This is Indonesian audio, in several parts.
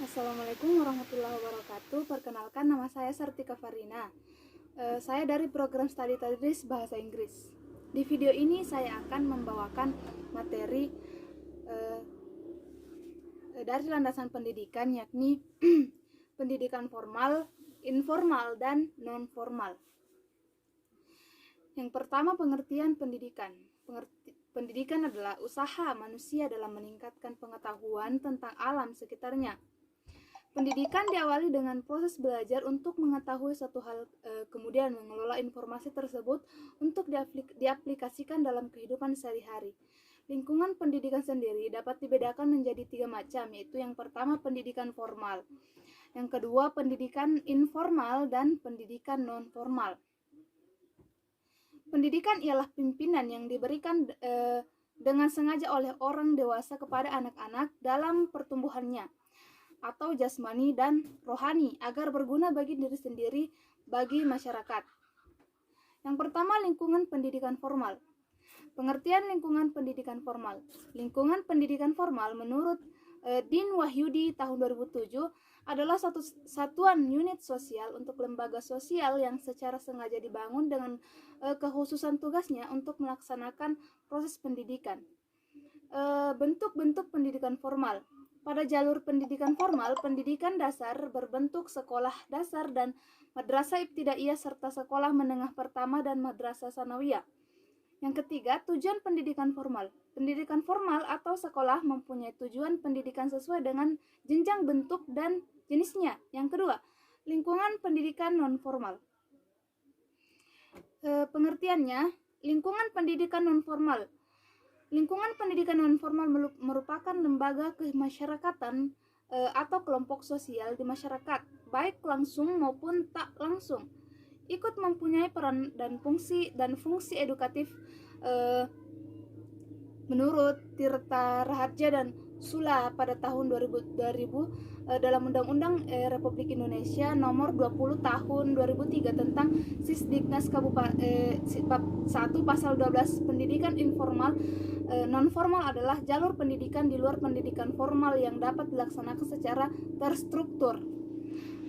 Assalamualaikum warahmatullahi wabarakatuh. Perkenalkan, nama saya Sartika Farina. Saya dari program Studi Tadris Bahasa Inggris. Di video ini saya akan membawakan materi eh, dari landasan pendidikan, yakni pendidikan formal, informal, dan non-formal. Yang pertama, pengertian pendidikan. Pendidikan adalah usaha manusia dalam meningkatkan pengetahuan tentang alam sekitarnya. Pendidikan diawali dengan proses belajar untuk mengetahui satu hal, kemudian mengelola informasi tersebut untuk diaplikasikan dalam kehidupan sehari-hari. Lingkungan pendidikan sendiri dapat dibedakan menjadi 3 macam, yaitu yang pertama pendidikan formal, yang kedua pendidikan informal, dan pendidikan non-formal. Pendidikan ialah pimpinan yang diberikan dengan sengaja oleh orang dewasa kepada anak-anak dalam pertumbuhannya atau jasmani dan rohani agar berguna bagi diri sendiri, bagi masyarakat. Yang pertama, lingkungan pendidikan formal. Pengertian lingkungan pendidikan formal. Lingkungan pendidikan formal menurut Din Wahyudi tahun 2007 adalah satu satuan unit sosial untuk lembaga sosial yang secara sengaja dibangun dengan kekhususan tugasnya untuk melaksanakan proses pendidikan. Bentuk-bentuk pendidikan formal. Pada jalur pendidikan formal, pendidikan dasar berbentuk sekolah dasar dan madrasah ibtidaiyah serta sekolah menengah pertama dan madrasah sanawiyah. Yang ketiga, tujuan pendidikan formal. Pendidikan formal atau sekolah mempunyai tujuan pendidikan sesuai dengan jenjang bentuk dan jenisnya. Yang kedua, lingkungan pendidikan non-formal. Pengertiannya, lingkungan pendidikan non-formal. Lingkungan pendidikan non-formal merupakan lembaga kemasyarakatan atau kelompok sosial di masyarakat, baik langsung maupun tak langsung, ikut mempunyai peran dan fungsi edukatif menurut Tirta Raharja dan Sula pada tahun 2000 dalam Undang-Undang Republik Indonesia Nomor 20 Tahun 2003 tentang Sisdiknas bab 1 Pasal 12. Pendidikan informal non-formal adalah jalur pendidikan di luar pendidikan formal yang dapat dilaksanakan secara terstruktur.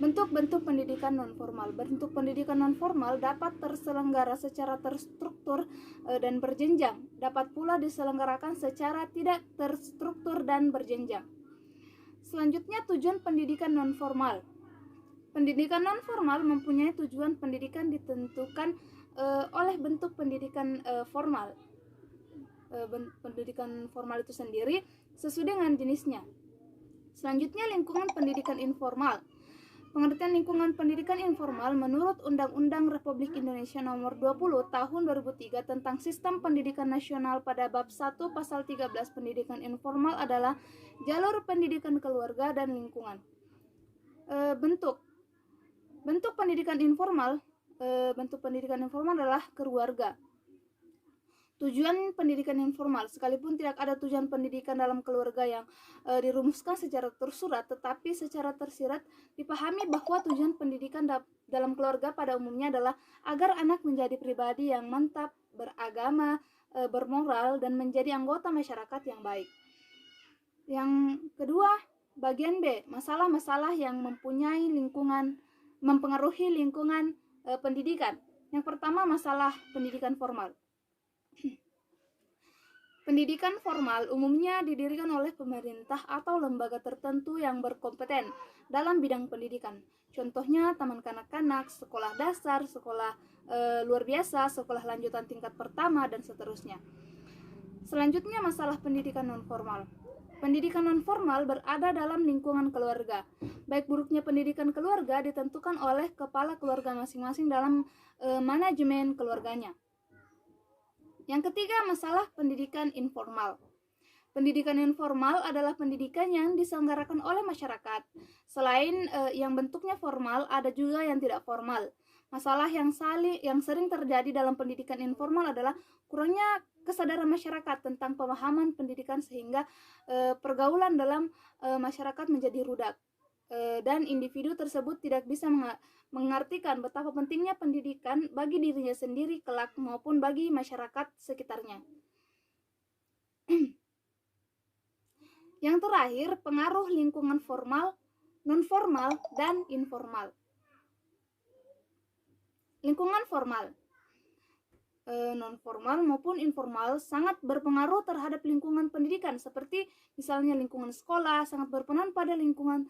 Bentuk-bentuk pendidikan non-formal. Bentuk pendidikan non-formal dapat terselenggara secara terstruktur dan berjenjang. Dapat pula diselenggarakan secara tidak terstruktur dan berjenjang. Selanjutnya, tujuan pendidikan non-formal. Pendidikan non-formal mempunyai tujuan pendidikan ditentukan oleh bentuk pendidikan formal. Pendidikan formal itu sendiri sesuai dengan jenisnya. Selanjutnya, lingkungan pendidikan informal. Pengertian lingkungan pendidikan informal menurut Undang-Undang Republik Indonesia Nomor 20 Tahun 2003 tentang Sistem Pendidikan Nasional pada bab 1 Pasal 13 pendidikan informal adalah jalur pendidikan keluarga dan lingkungan. Bentuk pendidikan informal adalah keluarga. Tujuan pendidikan informal, sekalipun tidak ada tujuan pendidikan dalam keluarga yang dirumuskan secara tersurat, tetapi secara tersirat dipahami bahwa tujuan pendidikan dalam keluarga pada umumnya adalah agar anak menjadi pribadi yang mantap, beragama, bermoral, dan menjadi anggota masyarakat yang baik. Yang kedua, bagian B, masalah-masalah yang mempengaruhi lingkungan pendidikan. Yang pertama, masalah pendidikan formal. Pendidikan formal umumnya didirikan oleh pemerintah atau lembaga tertentu yang berkompeten dalam bidang pendidikan. Contohnya taman kanak-kanak, sekolah dasar, sekolah luar biasa, sekolah lanjutan tingkat pertama, dan seterusnya. Selanjutnya, masalah pendidikan non-formal. Pendidikan non-formal berada dalam lingkungan keluarga. Baik buruknya pendidikan keluarga ditentukan oleh kepala keluarga masing-masing dalam manajemen keluarganya. Yang ketiga, masalah pendidikan informal. Pendidikan informal adalah pendidikan yang diselenggarakan oleh masyarakat. Selain yang bentuknya formal, ada juga yang tidak formal. Masalah yang sering terjadi dalam pendidikan informal adalah kurangnya kesadaran masyarakat tentang pemahaman pendidikan sehingga pergaulan dalam masyarakat menjadi rudak. Dan individu tersebut tidak bisa mengartikan betapa pentingnya pendidikan bagi dirinya sendiri kelak maupun bagi masyarakat sekitarnya. Yang terakhir, pengaruh lingkungan formal non-formal, dan informal. Lingkungan formal, non-formal maupun informal sangat berpengaruh terhadap lingkungan pendidikan, seperti misalnya lingkungan sekolah sangat berperan pada lingkungan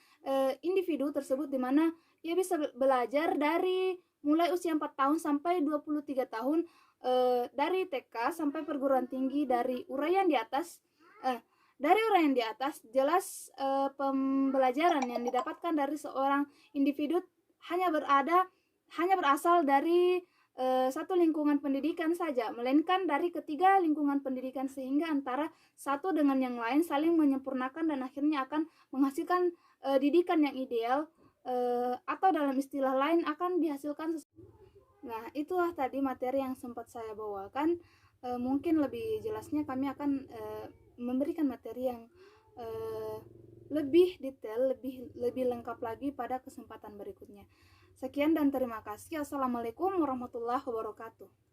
individu tersebut, di mana ia bisa belajar dari mulai usia 4 tahun sampai 23 tahun, dari TK sampai perguruan tinggi. Dari uraian di atas jelas pembelajaran yang didapatkan dari seorang individu hanya berasal dari satu lingkungan pendidikan saja, melainkan dari ketiga lingkungan pendidikan, sehingga antara satu dengan yang lain saling menyempurnakan dan akhirnya akan menghasilkan didikan yang ideal, atau dalam istilah lain akan dihasilkan. Nah, itulah tadi materi yang sempat saya bawakan. Mungkin lebih jelasnya kami akan memberikan materi yang lebih detail, lebih lengkap lagi pada kesempatan berikutnya. Sekian dan terima kasih. Assalamualaikum warahmatullahi wabarakatuh.